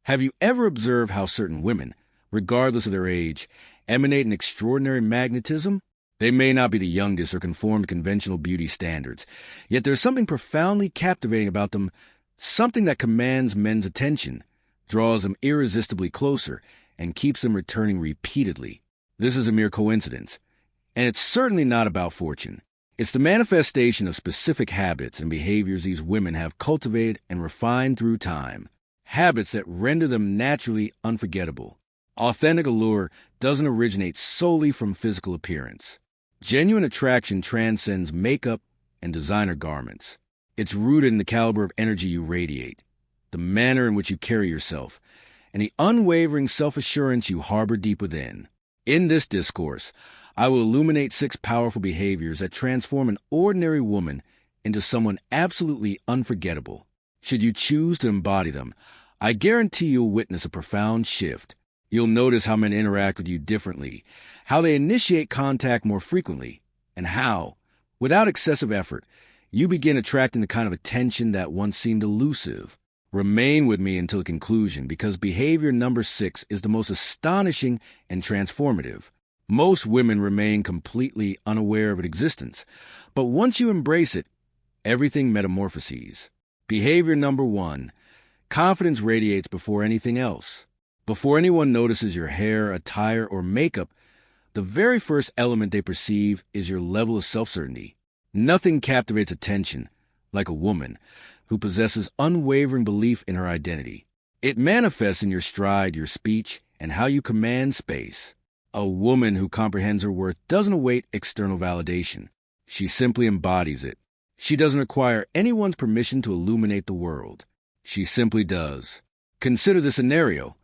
Have you ever observed how certain women, regardless of their age, emanate an extraordinary magnetism? They may not be the youngest or conform to conventional beauty standards, yet there's something profoundly captivating about them, something that commands men's attention, draws them irresistibly closer, and keeps them returning repeatedly. This is a mere coincidence, and it's certainly not about fortune. It's the manifestation of specific habits and behaviors these women have cultivated and refined through time, habits that render them naturally unforgettable. Authentic allure doesn't originate solely from physical appearance. Genuine attraction transcends makeup and designer garments. It's rooted in the caliber of energy you radiate, the manner in which you carry yourself, and the unwavering self-assurance you harbor deep within. In this discourse, I will illuminate 6 powerful behaviors that transform an ordinary woman into someone absolutely unforgettable. Should you choose to embody them, I guarantee you'll witness a profound shift. You'll notice how men interact with you differently, how they initiate contact more frequently, and how, without excessive effort, you begin attracting the kind of attention that once seemed elusive. Remain with me until the conclusion, because behavior number 6 is the most astonishing and transformative. Most women remain completely unaware of its existence, but once you embrace it, everything metamorphoses. Behavior number 1. Confidence radiates before anything else. Before anyone notices your hair, attire, or makeup, the very first element they perceive is your level of self-certainty. Nothing captivates attention like a woman who possesses unwavering belief in her identity. It manifests in your stride, your speech, and how you command space. A woman who comprehends her worth doesn't await external validation. She simply embodies it. She doesn't require anyone's permission to illuminate the world. She simply does. Consider the scenario.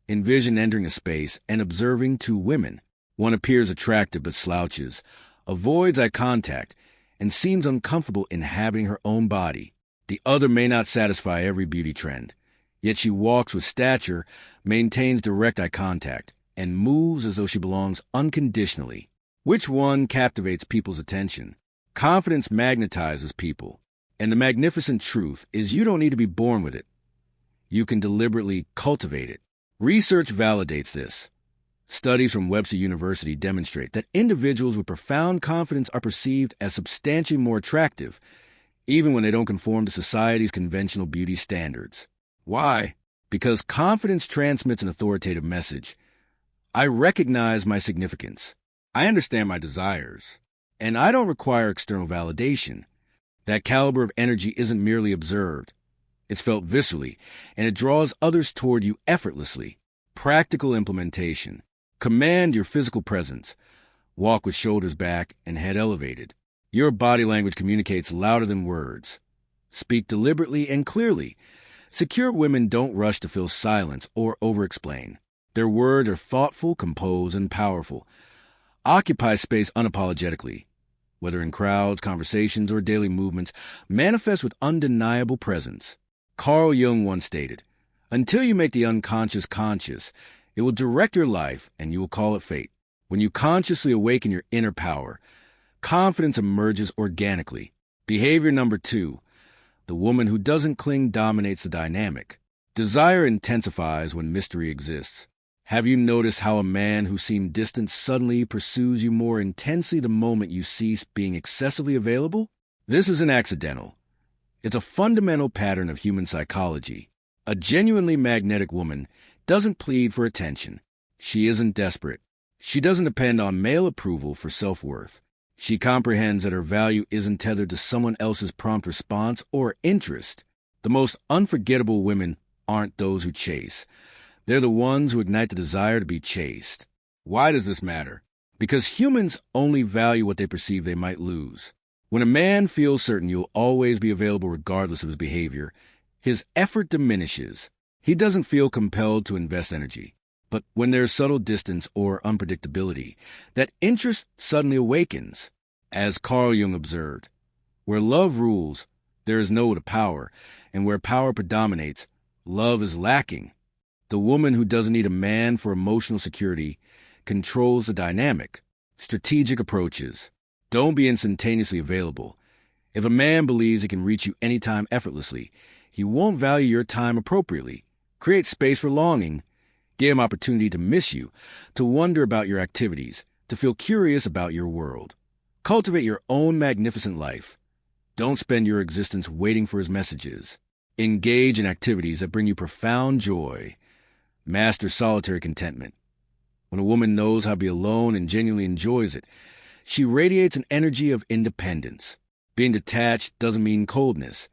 Envision entering a space and observing 2 women. One appears attractive but slouches, avoids eye contact, and seems uncomfortable inhabiting her own body. The other may not satisfy every beauty trend, yet she walks with stature, maintains direct eye contact, and moves as though she belongs unconditionally. Which one captivates people's attention? Confidence magnetizes people, and the magnificent truth is you don't need to be born with it. You can deliberately cultivate it. Research validates this. Studies from Webster University demonstrate that individuals with profound confidence are perceived as substantially more attractive, even when they don't conform to society's conventional beauty standards. Why? Because confidence transmits an authoritative message. I recognize my significance. I understand my desires. And I don't require external validation. That caliber of energy isn't merely observed. It's felt viscerally, and it draws others toward you effortlessly. Practical implementation. Command your physical presence. Walk with shoulders back and head elevated. Your body language communicates louder than words. Speak deliberately and clearly. Secure women don't rush to fill silence or over-explain. Their words are thoughtful, composed, and powerful. Occupy space unapologetically. Whether in crowds, conversations, or daily movements, manifest with undeniable presence. Carl Jung once stated, "Until you make the unconscious conscious, it will direct your life and you will call it fate." When you consciously awaken your inner power, confidence emerges organically. Behavior number 2. The woman who doesn't cling dominates the dynamic. Desire intensifies when mystery exists. Have you noticed how a man who seemed distant suddenly pursues you more intensely the moment you cease being excessively available? This isn't accidental. It's a fundamental pattern of human psychology. A genuinely magnetic woman doesn't plead for attention. She isn't desperate. She doesn't depend on male approval for self-worth. She comprehends that her value isn't tethered to someone else's prompt response or interest. The most unforgettable women aren't those who chase. They're the ones who ignite the desire to be chased. Why does this matter? Because humans only value what they perceive they might lose. When a man feels certain you'll always be available regardless of his behavior, his effort diminishes. He doesn't feel compelled to invest energy. But when there's subtle distance or unpredictability, that interest suddenly awakens. As Carl Jung observed, where love rules, there is no power, and where power predominates, love is lacking. The woman who doesn't need a man for emotional security controls the dynamic. Strategic approaches. Don't be instantaneously available. If a man believes he can reach you anytime effortlessly, he won't value your time appropriately. Create space for longing. Give them opportunity to miss you, to wonder about your activities, to feel curious about your world. Cultivate your own magnificent life. Don't spend your existence waiting for his messages. Engage in activities that bring you profound joy. Master solitary contentment. When a woman knows how to be alone and genuinely enjoys it, she radiates an energy of independence. Being detached doesn't mean coldness.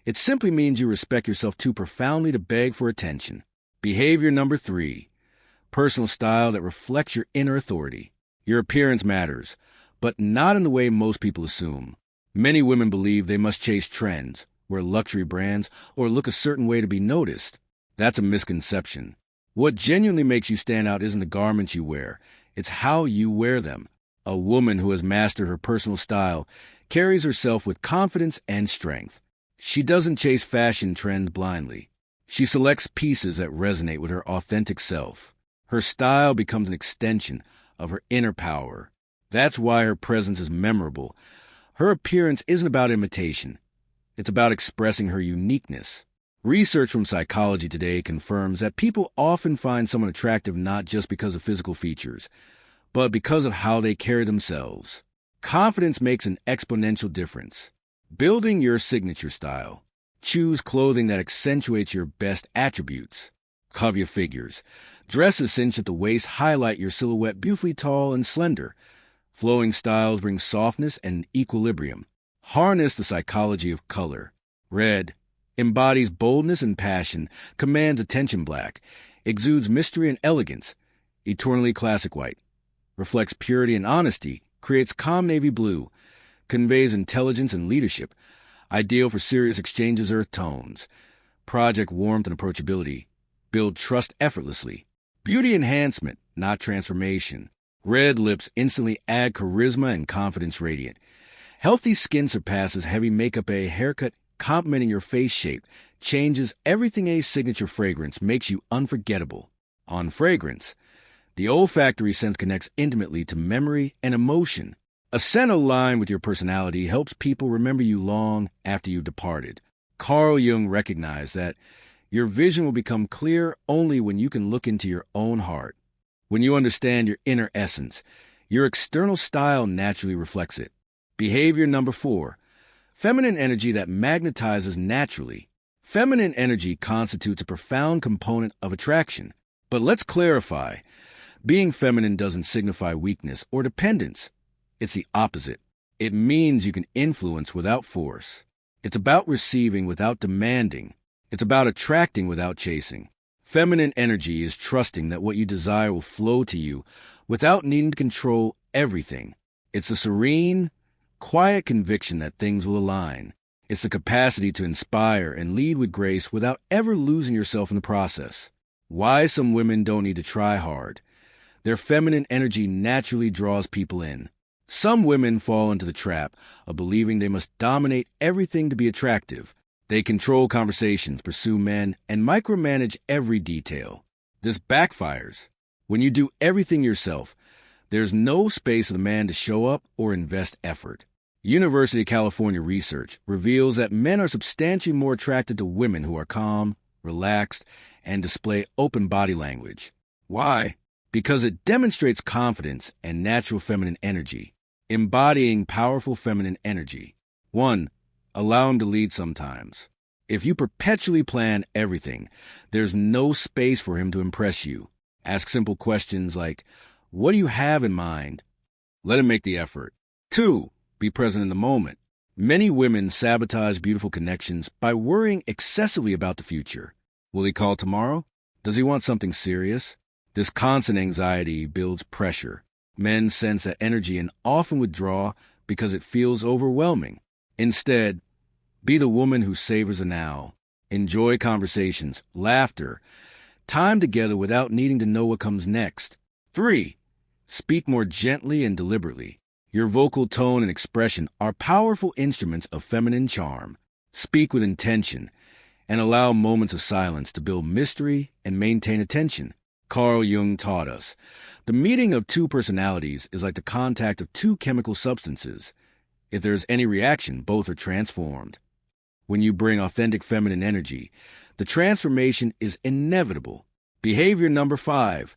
It simply means you respect yourself too profoundly to beg for attention. Behavior number 3. Personal style that reflects your inner authority. Your appearance matters, but not in the way most people assume. Many women believe they must chase trends, wear luxury brands, or look a certain way to be noticed. That's a misconception. What genuinely makes you stand out isn't the garments you wear, it's how you wear them. A woman who has mastered her personal style carries herself with confidence and strength. She doesn't chase fashion trends blindly. She selects pieces that resonate with her authentic self. Her style becomes an extension of her inner power. That's why her presence is memorable. Her appearance isn't about imitation. It's about expressing her uniqueness. Research from Psychology Today confirms that people often find someone attractive not just because of physical features, but because of how they carry themselves. Confidence makes an exponential difference. Building your signature style. Choose clothing that accentuates your best attributes. Cover your figures. Dresses cinched at the waist highlight your silhouette beautifully tall and slender. Flowing styles bring softness and equilibrium. Harness the psychology of color. Red embodies boldness and passion, commands attention. Black exudes mystery and elegance. Eternally classic white reflects purity and honesty, creates calm navy blue, conveys intelligence and leadership, ideal for serious exchanges. Earth tones, project warmth and approachability, build trust effortlessly. Beauty enhancement, not transformation. Red lips instantly add charisma and confidence radiant. Healthy skin surpasses heavy makeup. A haircut complementing your face shape changes everything. A signature fragrance makes you unforgettable. On fragrance, the olfactory sense connects intimately to memory and emotion. A scent aligned with your personality helps people remember you long after you've departed. Carl Jung recognized that your vision will become clear only when you can look into your own heart. When you understand your inner essence, your external style naturally reflects it. Behavior number 4. Feminine energy that magnetizes naturally. Feminine energy constitutes a profound component of attraction. But let's clarify. Being feminine doesn't signify weakness or dependence. It's the opposite. It means you can influence without force. It's about receiving without demanding. It's about attracting without chasing. Feminine energy is trusting that what you desire will flow to you without needing to control everything. It's a serene, quiet conviction that things will align. It's the capacity to inspire and lead with grace without ever losing yourself in the process. Why some women don't need to try hard. Their feminine energy naturally draws people in. Some women fall into the trap of believing they must dominate everything to be attractive. They control conversations, pursue men, and micromanage every detail. This backfires. When you do everything yourself, there's no space for the man to show up or invest effort. University of California research reveals that men are substantially more attracted to women who are calm, relaxed, and display open body language. Why? Because it demonstrates confidence and natural feminine energy. Embodying powerful feminine energy. 1. Allow him to lead sometimes. If you perpetually plan everything, there's no space for him to impress you. Ask simple questions like, what do you have in mind? Let him make the effort. 2. Be present in the moment. Many women sabotage beautiful connections by worrying excessively about the future. Will he call tomorrow? Does he want something serious? This constant anxiety builds pressure. Men sense that energy and often withdraw because it feels overwhelming. Instead, be the woman who savors the now. Enjoy conversations, laughter, time together without needing to know what comes next. 3. Speak more gently and deliberately. Your vocal tone and expression are powerful instruments of feminine charm. Speak with intention and allow moments of silence to build mystery and maintain attention. Carl Jung taught us, the meeting of two personalities is like the contact of two chemical substances. If there is any reaction, both are transformed. When you bring authentic feminine energy, The transformation is inevitable. Behavior number 5,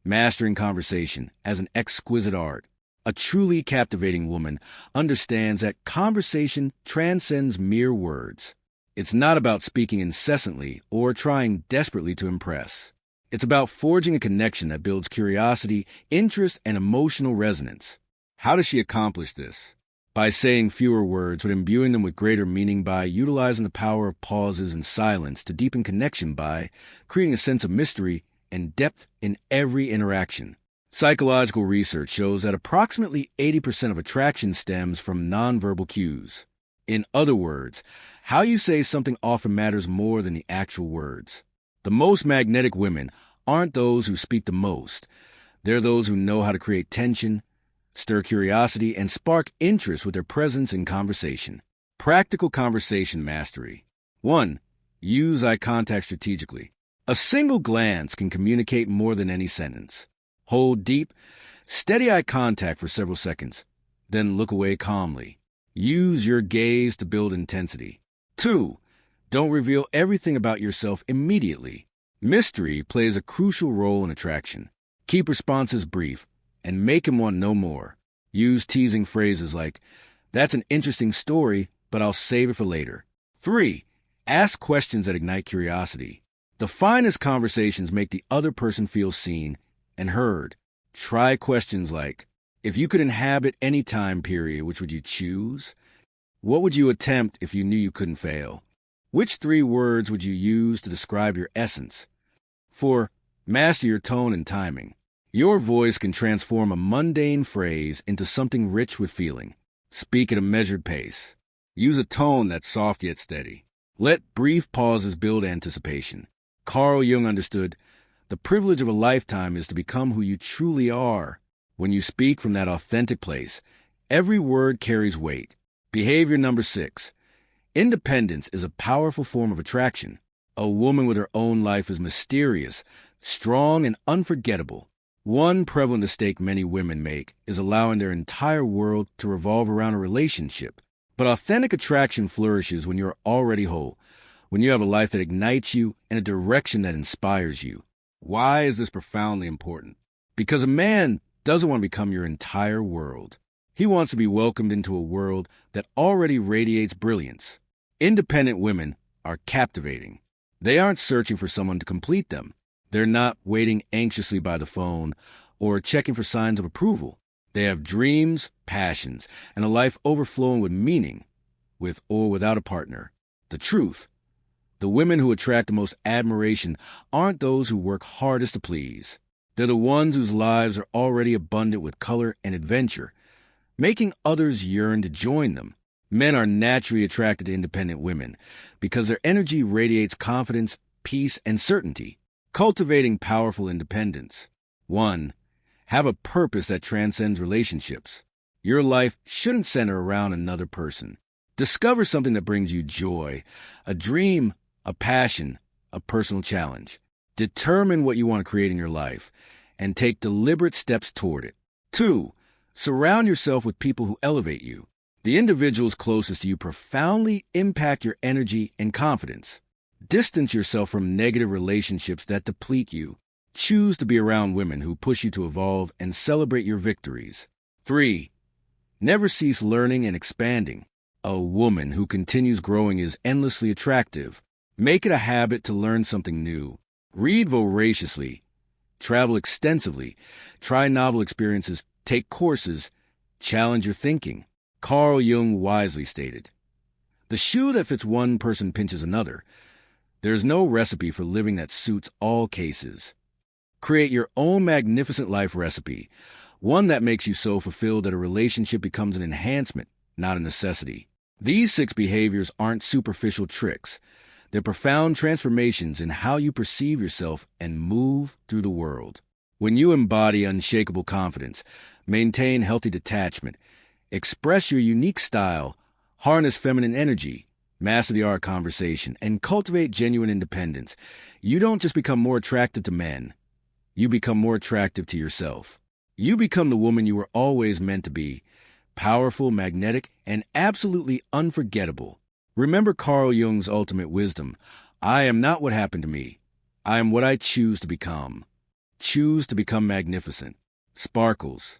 mastering conversation as an exquisite art. A truly captivating woman understands that conversation transcends mere words. It's not about speaking incessantly or trying desperately to impress. It's about forging a connection that builds curiosity, interest, and emotional resonance. How does she accomplish this? By saying fewer words, but imbuing them with greater meaning, by utilizing the power of pauses and silence to deepen connection, by creating a sense of mystery and depth in every interaction. Psychological research shows that approximately 80% of attraction stems from nonverbal cues. In other words, how you say something often matters more than the actual words. The most magnetic women aren't those who speak the most. They're those who know how to create tension, stir curiosity, and spark interest with their presence in conversation. Practical conversation mastery. 1. Use eye contact strategically. A single glance can communicate more than any sentence. Hold deep, steady eye contact for several seconds, then look away calmly. Use your gaze to build intensity. 2. Don't reveal everything about yourself immediately. Mystery plays a crucial role in attraction. Keep responses brief and make him want to know more. Use teasing phrases like, "That's an interesting story, but I'll save it for later." 3. Ask questions that ignite curiosity. The finest conversations make the other person feel seen and heard. Try questions like, "If you could inhabit any time period, which would you choose? What would you attempt if you knew you couldn't fail? Which 3 words would you use to describe your essence?" 4. Master your tone and timing. Your voice can transform a mundane phrase into something rich with feeling. Speak at a measured pace. Use a tone that's soft yet steady. Let brief pauses build anticipation. Carl Jung understood, the privilege of a lifetime is to become who you truly are. When you speak from that authentic place, every word carries weight. Behavior number 6. Independence is a powerful form of attraction. A woman with her own life is mysterious, strong, and unforgettable. One prevalent mistake many women make is allowing their entire world to revolve around a relationship. But authentic attraction flourishes when you're already whole, when you have a life that ignites you and a direction that inspires you. Why is this profoundly important? Because a man doesn't want to become your entire world. He wants to be welcomed into a world that already radiates brilliance. Independent women are captivating. They aren't searching for someone to complete them. They're not waiting anxiously by the phone or checking for signs of approval. They have dreams, passions, and a life overflowing with meaning, with or without a partner. The truth: the women who attract the most admiration aren't those who work hardest to please. They're the ones whose lives are already abundant with color and adventure, making others yearn to join them. Men are naturally attracted to independent women because their energy radiates confidence, peace, and certainty. Cultivating powerful independence. 1. Have a purpose that transcends relationships. Your life shouldn't center around another person. Discover something that brings you joy, a dream, a passion, a personal challenge. Determine what you want to create in your life and take deliberate steps toward it. 2. Surround yourself with people who elevate you. The individuals closest to you profoundly impact your energy and confidence. Distance yourself from negative relationships that deplete you. Choose to be around women who push you to evolve and celebrate your victories. 3. Never cease learning and expanding. A woman who continues growing is endlessly attractive. Make it a habit to learn something new. Read voraciously. Travel extensively. Try novel experiences. Take courses. Challenge your thinking. Carl Jung wisely stated, "The shoe that fits one person pinches another." There is no recipe for living that suits all cases. Create your own magnificent life recipe, one that makes you so fulfilled that a relationship becomes an enhancement, not a necessity. These 6 behaviors aren't superficial tricks. They're profound transformations in how you perceive yourself and move through the world. When you embody unshakable confidence, maintain healthy detachment, express your unique style, harness feminine energy, master the art of conversation, and cultivate genuine independence, you don't just become more attractive to men. You become more attractive to yourself. You become the woman you were always meant to be, powerful, magnetic, and absolutely unforgettable. Remember Carl Jung's ultimate wisdom: I am not what happened to me. I am what I choose to become. Choose to become magnificent. Sparkles.